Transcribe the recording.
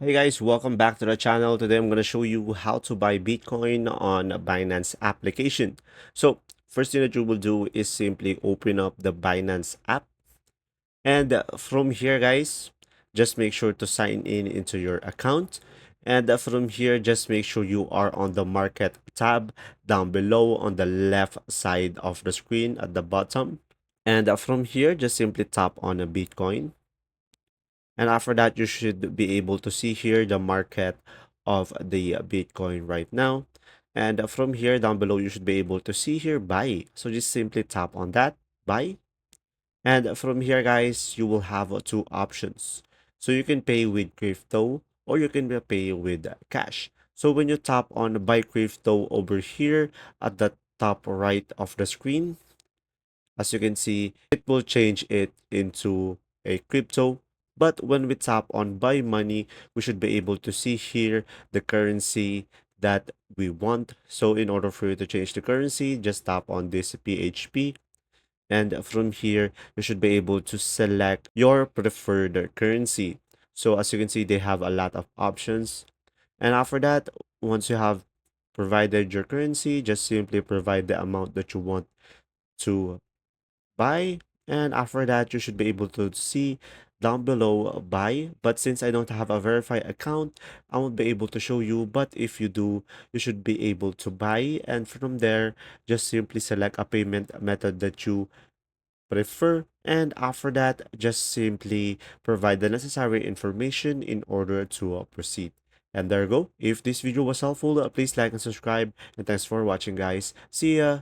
Hey guys, welcome back to the channel. Today I'm going to show you how to buy Bitcoin on a Binance application. So first thing that you will do is simply open up the Binance app. And from here guys, just make sure to sign in into your account. And from here, just make sure you are on the market tab down below on the left side of the screen at the bottom. And from here, just simply tap on a Bitcoin. And after that, you should be able to see here the market of the Bitcoin right now. And from here down below, you should be able to see here buy. So just simply tap on that buy. And from here, guys, you will have two options. So you can pay with crypto or you can pay with cash. So when you tap on buy crypto over here at the top right of the screen, as you can see, it will change it into a crypto. But when we tap on buy money, we should be able to see here the currency that we want. So in order for you to change the currency, just tap on this PHP. And from here, you should be able to select your preferred currency. So as you can see, they have a lot of options. And after that, once you have provided your currency, just simply provide the amount that you want to buy, and after that you should be able to see down below buy. But since I don't have a verified account, I won't be able to show you, but if you do, you should be able to buy. And from there, just simply select a payment method that you prefer, and after that just simply provide the necessary information in order to proceed. And there you go. If this video was helpful, please like and subscribe, and thanks for watching guys. See ya.